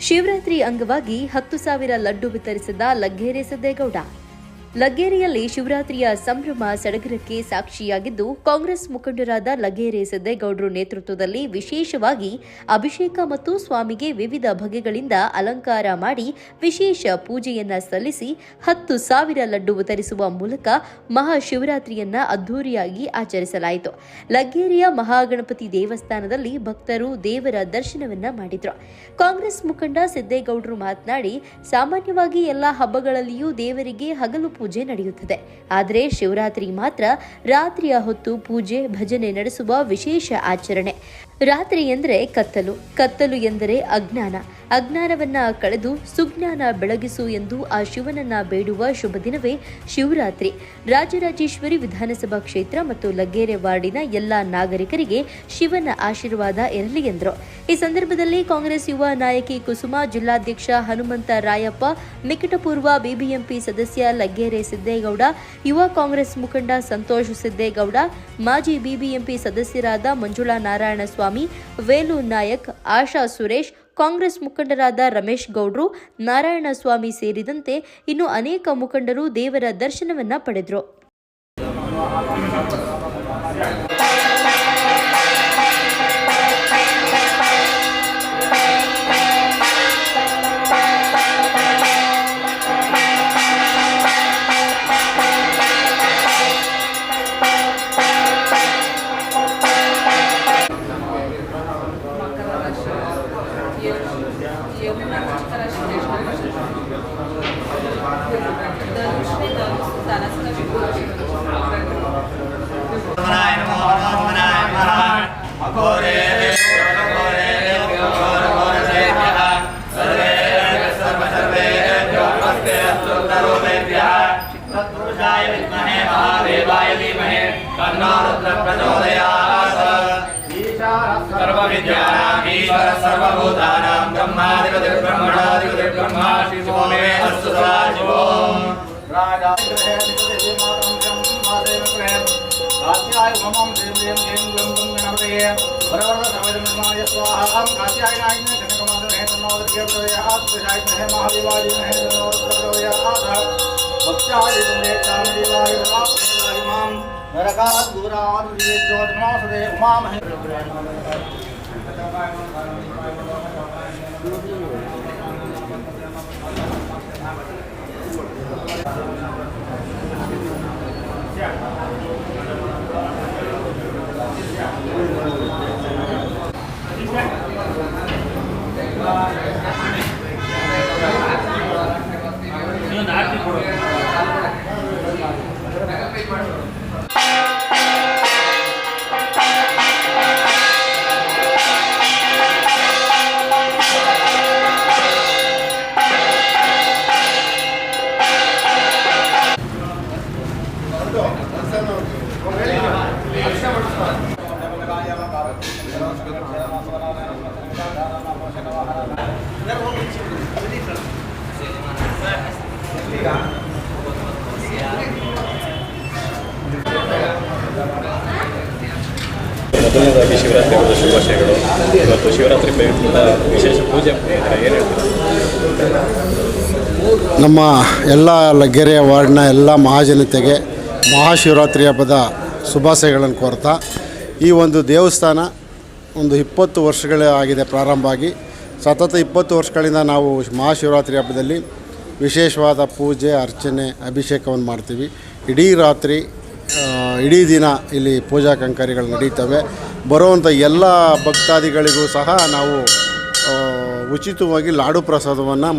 ಶಿವರಾತ್ರಿ ಅಂಗವಾಗಿ 10,000 ಲಡ್ಡು ವಿತರಿಸಿದ ಲಗ್ಗೆರೆ ಸಿದ್ದೇಗೌಡ. ಲಗ್ಗೆರೆಯಲ್ಲಿ ಶಿವರಾತ್ರಿಯ ಸಂಭ್ರಮ ಸಡಗರಕ್ಕೆ ಸಾಕ್ಷಿಯಾಗಿದ್ದು, ಕಾಂಗ್ರೆಸ್ ಮುಖಂಡರಾದ ಲಗ್ಗೆರೆ ಸಿದ್ದೇಗೌಡರು ನೇತೃತ್ವದಲ್ಲಿ ವಿಶೇಷವಾಗಿ ಅಭಿಷೇಕ ಮತ್ತು ಸ್ವಾಮಿಗೆ ವಿವಿಧ ಬಗೆಗಳಿಂದ ಅಲಂಕಾರ ಮಾಡಿ ವಿಶೇಷ ಪೂಜೆಯನ್ನ ಸಲ್ಲಿಸಿ 10,000 ಲಡ್ಡು ವಿತರಿಸುವ ಮೂಲಕ ಮಹಾಶಿವರಾತ್ರಿಯನ್ನ ಅದ್ದೂರಿಯಾಗಿ ಆಚರಿಸಲಾಯಿತು. ಲಗ್ಗೆರೆಯ ಮಹಾಗಣಪತಿ ದೇವಸ್ಥಾನದಲ್ಲಿ ಭಕ್ತರು ದೇವರ ದರ್ಶನವನ್ನ ಮಾಡಿದ್ರು. ಕಾಂಗ್ರೆಸ್ ಮುಖಂಡ ಸಿದ್ದೇಗೌಡರು ಮಾತನಾಡಿ, ಸಾಮಾನ್ಯವಾಗಿ ಎಲ್ಲಾ ಹಬ್ಬಗಳಲ್ಲಿಯೂ ದೇವರಿಗೆ ಹಗಲು ಪೂಜೆ ನಡೆಯುತ್ತದೆ. ಆದರೆ ಶಿವರಾತ್ರಿ ಮಾತ್ರ ರಾತ್ರಿಯ ಹೊತ್ತು ಪೂಜೆ ಭಜನೆ ನಡೆಸುವ ವಿಶೇಷ ಆಚರಣೆ. ರಾತ್ರಿ ಎಂದರೆ ಕತ್ತಲು ಎಂದರೆ ಅಜ್ಞಾನವನ್ನ ಕಳೆದು ಸುಜ್ಞಾನ ಬೆಳಗಿಸು ಎಂದು ಆ ಶಿವನನ್ನ ಬೇಡುವ ಶುಭ ದಿನವೇ ಶಿವರಾತ್ರಿ. ರಾಜರಾಜೇಶ್ವರಿ ವಿಧಾನಸಭಾ ಕ್ಷೇತ್ರ ಮತ್ತು ಲಗ್ಗೆರೆ ವಾರ್ಡಿನ ಎಲ್ಲಾ ನಾಗರಿಕರಿಗೆ ಶಿವನ ಆಶೀರ್ವಾದ ಇರಲಿ ಎಂದರು. ಈ ಸಂದರ್ಭದಲ್ಲಿ ಕಾಂಗ್ರೆಸ್ ಯುವ ನಾಯಕಿ ಕುಸುಮ, ಜಿಲ್ಲಾಧ್ಯಕ್ಷ ಹನುಮಂತ ರಾಯಪ್ಪ, ನಿಕಟಪೂರ್ವ ಬಿಬಿಎಂಪಿ ಸದಸ್ಯ ಲಗ್ಗೆರೆ ಸಿದ್ದೇಗೌಡ, ಯುವ ಕಾಂಗ್ರೆಸ್ ಮುಖಂಡ ಸಂತೋಷ್ ಸಿದ್ದೇಗೌಡ, ಮಾಜಿ ಬಿಬಿಎಂಪಿ ಸದಸ್ಯರಾದ ಮಂಜುಳಾ ನಾರಾಯಣಸ್ವಾಮಿ, ವೇಲು ನಾಯಕ್, ಆಶಾ ಸುರೇಶ್, ಕಾಂಗ್ರೆಸ್ ಮುಖಂಡರಾದ ರಮೇಶ್ ಗೌಡ್ರು, ನಾರಾಯಣಸ್ವಾಮಿ ಸೇರಿದಂತೆ ಇನ್ನು ಅನೇಕ ಮುಖಂಡರು ದೇವರ ದರ್ಶನವನ್ನ ಪಡೆದರು. सर्वविद्यानामीश्वर सर्वभूतानां ब्रह्माधिपतिः ब्रह्मणाधिपतिः ब्रह्मा शिवो मे अस्तु सदा शिवो नरकात् दूरात् विवेज्योतिर्मासदे ಮೊದಲನೇದಾಗಿ ಶಿವರಾತ್ರಿ ಹಬ್ಬದ ಶುಭಾಶಯಗಳು. ಇವತ್ತು ಶಿವರಾತ್ರಿ ಪ್ರಯುಕ್ತ ವಿಶೇಷ ಪೂಜೆ ಏನು ಹೇಳ್ತೀರಾ? ನಮ್ಮ ಎಲ್ಲ ಲಗ್ಗೆರೆ ವಾರ್ಡ್ನ ಎಲ್ಲ ಮಹಾಜನತೆಗೆ ಮಹಾಶಿವರಾತ್ರಿ ಹಬ್ಬದ ಶುಭಾಶಯಗಳನ್ನು ಕೋರ್ತಾ, ಈ ಒಂದು ದೇವಸ್ಥಾನ ಒಂದು 20 ವರ್ಷಗಳೇ ಆಗಿದೆ ಪ್ರಾರಂಭ ಆಗಿ. ಸತತ 20 ವರ್ಷಗಳಿಂದ ನಾವು ಮಹಾಶಿವರಾತ್ರಿ ಹಬ್ಬದಲ್ಲಿ ವಿಶೇಷವಾದ ಪೂಜೆ, ಅರ್ಚನೆ, ಅಭಿಷೇಕವನ್ನು ಮಾಡ್ತೀವಿ. ಇಡೀ ರಾತ್ರಿ ಇಡೀ ದಿನ ಇಲ್ಲಿ ಪೂಜಾ ಕೈಂಕರ್ಯಗಳು ನಡೀತವೆ. ಬರುವಂಥ ಎಲ್ಲ ಭಕ್ತಾದಿಗಳಿಗೂ ಸಹ ನಾವು ಉಚಿತವಾಗಿ ಲಾಡು ಪ್ರಸಾದವನ್ನು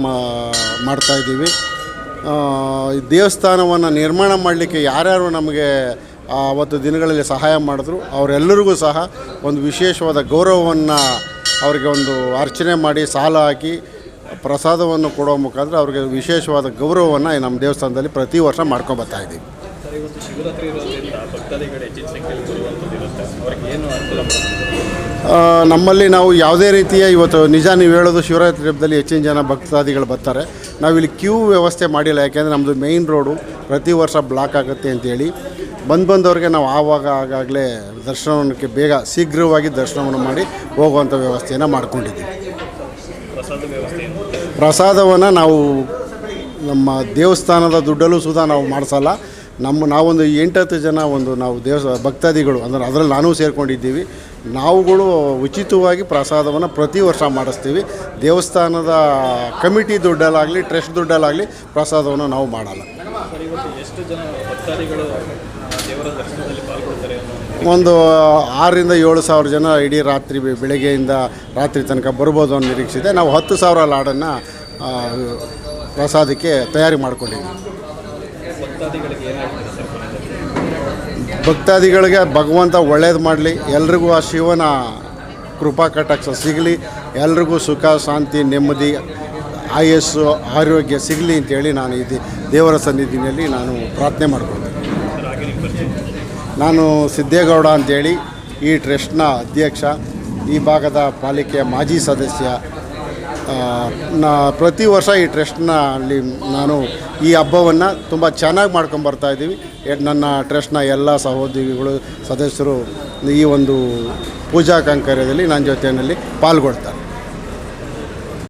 ಮಾಡ್ತಾಯಿದ್ದೀವಿ. ದೇವಸ್ಥಾನವನ್ನು ನಿರ್ಮಾಣ ಮಾಡಲಿಕ್ಕೆ ಯಾರ್ಯಾರು ನಮಗೆ ಆವತ್ತು ದಿನಗಳಲ್ಲಿ ಸಹಾಯ ಮಾಡಿದ್ರು ಅವರೆಲ್ಲರಿಗೂ ಸಹ ಒಂದು ವಿಶೇಷವಾದ ಗೌರವವನ್ನು ಅವರಿಗೆ ಒಂದು ಅರ್ಚನೆ ಮಾಡಿ ಸಾಲ ಹಾಕಿ ಪ್ರಸಾದವನ್ನು ಕೊಡೋ ಮುಖಾಂತರ ಅವ್ರಿಗೆ ವಿಶೇಷವಾದ ಗೌರವವನ್ನು ನಮ್ಮ ದೇವಸ್ಥಾನದಲ್ಲಿ ಪ್ರತಿ ವರ್ಷ ಮಾಡ್ಕೊಂಬರ್ತಾಯಿದ್ದೀವಿ. ಇವತ್ತು ಶಿವರಾತ್ರಿ ಇರೋದ್ರಿಂದ ಭಕ್ತಾದಿಗಳು ಹೆಚ್ಚಿನ ಸಂಖ್ಯೆಯಲ್ಲಿ ಬರುವಂಥದ್ದಿರುತ್ತೆ, ಅವ್ರಿಗೆ ಏನು ಅನುಕೂಲ ಮಾಡ್ತಾರೆ? ನಮ್ಮಲ್ಲಿ ನಾವು ಯಾವುದೇ ರೀತಿಯ ಇವತ್ತು ನಿಜ ನೀವು ಹೇಳೋದು ಶಿವರಾತ್ರಿ ಹಬ್ಬದಲ್ಲಿ ಹೆಚ್ಚಿನ ಜನ ಭಕ್ತಾದಿಗಳು ಬರ್ತಾರೆ. ನಾವಿಲ್ಲಿ ಕ್ಯೂ ವ್ಯವಸ್ಥೆ ಮಾಡಿಲ್ಲ, ಯಾಕೆಂದರೆ ನಮ್ಮದು ಮೇಯ್ನ್ ರೋಡು ಪ್ರತಿ ವರ್ಷ ಬ್ಲಾಕ್ ಆಗುತ್ತೆ ಅಂತೇಳಿ ಬಂದವ್ರಿಗೆ ನಾವು ಆಗಾಗಲೇ ದರ್ಶನಕ್ಕೆ ಶೀಘ್ರವಾಗಿ ದರ್ಶನವನ್ನು ಮಾಡಿ ಹೋಗುವಂಥ ವ್ಯವಸ್ಥೆಯನ್ನು ಮಾಡ್ಕೊಂಡಿದ್ದೀವಿ. ಪ್ರಸಾದ ವ್ಯವಸ್ಥೆ ಏನು? ಪ್ರಸಾದವನ್ನು ನಾವು ನಮ್ಮ ದೇವಸ್ಥಾನದ ದುಡ್ಡಲ್ಲೂ ಸುಧಾ ನಾವು ಮಾಡಿಸಲ್ಲ. ನಾವೊಂದು 8-10 ಜನ ನಾವು ಭಕ್ತಾದಿಗಳು ಅಂದರೆ ಅದರಲ್ಲಿ ನಾನೂ ಸೇರ್ಕೊಂಡಿದ್ದೀವಿ. ನಾವುಗಳು ಉಚಿತವಾಗಿ ಪ್ರಸಾದವನ್ನು ಪ್ರತಿ ವರ್ಷ ಮಾಡಿಸ್ತೀವಿ. ದೇವಸ್ಥಾನದ ಕಮಿಟಿ ದುಡ್ಡಲ್ಲಾಗಲಿ ಟ್ರಸ್ಟ್ ದುಡ್ಡಲ್ಲಾಗಲಿ ಪ್ರಸಾದವನ್ನು ನಾವು ಮಾಡಲ್ಲ. ಸರ್, ಇವತ್ತು ಎಷ್ಟು ಜನ ಭಕ್ತಾದಿಗಳು ದೇವರ ದರ್ಶನದಲ್ಲಿ ಪಾಲ್ಗೊಳ್ತಾರೆ? ಒಂದು 6,000-7,000 ಜನ ಇಡೀ ರಾತ್ರಿ ಬೆಳಗ್ಗೆಯಿಂದ ರಾತ್ರಿ ತನಕ ಬರ್ಬೋದು ಅನ್ನೋ ನಿರೀಕ್ಷೆ. ನಾವು 10,000 ಲಾಡನ್ನು ಪ್ರಸಾದಕ್ಕೆ ತಯಾರಿ ಮಾಡಿಕೊಂಡಿದ್ದೀವಿ. ಭಕ್ತಾದಿಗಳಿಗೆ ಏನು ಹೇಳ್ತಾರೆ ಸರ್? ಭಕ್ತಾದಿಗಳಿಗೆ ಭಗವಂತ ಒಳ್ಳೇದು ಮಾಡಲಿ, ಎಲ್ರಿಗೂ ಆ ಶಿವನ ಕೃಪಾ ಕಟಾಕ್ಷ ಸಿಗಲಿ, ಎಲ್ರಿಗೂ ಸುಖ ಶಾಂತಿ ನೆಮ್ಮದಿ ಆಯಸ್ಸು ಆರೋಗ್ಯ ಸಿಗಲಿ ಅಂತೇಳಿ ನಾನು ದೇವರ ಸನ್ನಿಧಿನಲ್ಲಿ ನಾನು ಪ್ರಾರ್ಥನೆ ಮಾಡ್ಕೊಳ್ತೀನಿ. ನಾನು ಸಿದ್ದೇಗೌಡ ಅಂತೇಳಿ ಈ ಟ್ರಸ್ಟ್ನ ಅಧ್ಯಕ್ಷ, ಈ ಭಾಗದ ಪಾಲಿಕೆಯ ಮಾಜಿ ಸದಸ್ಯ. ಪ್ರತಿ ವರ್ಷ ಈ ಟ್ರಸ್ಟ್ನಲ್ಲಿ ನಾನು ಈ ಹಬ್ಬವನ್ನು ತುಂಬ ಚೆನ್ನಾಗಿ ಮಾಡ್ಕೊಂಬರ್ತಾಯಿದ್ದೀವಿ. ನನ್ನ ಟ್ರಸ್ಟ್ನ ಎಲ್ಲ ಸಹೋದ್ಯೋಗಿಗಳು ಸದಸ್ಯರು ಈ ಒಂದು ಪೂಜಾ ಕೈಂಕರ್ಯದಲ್ಲಿ ನನ್ನ ಜೊತೆಯಲ್ಲಿ ಪಾಲ್ಗೊಳ್ತಾರೆ.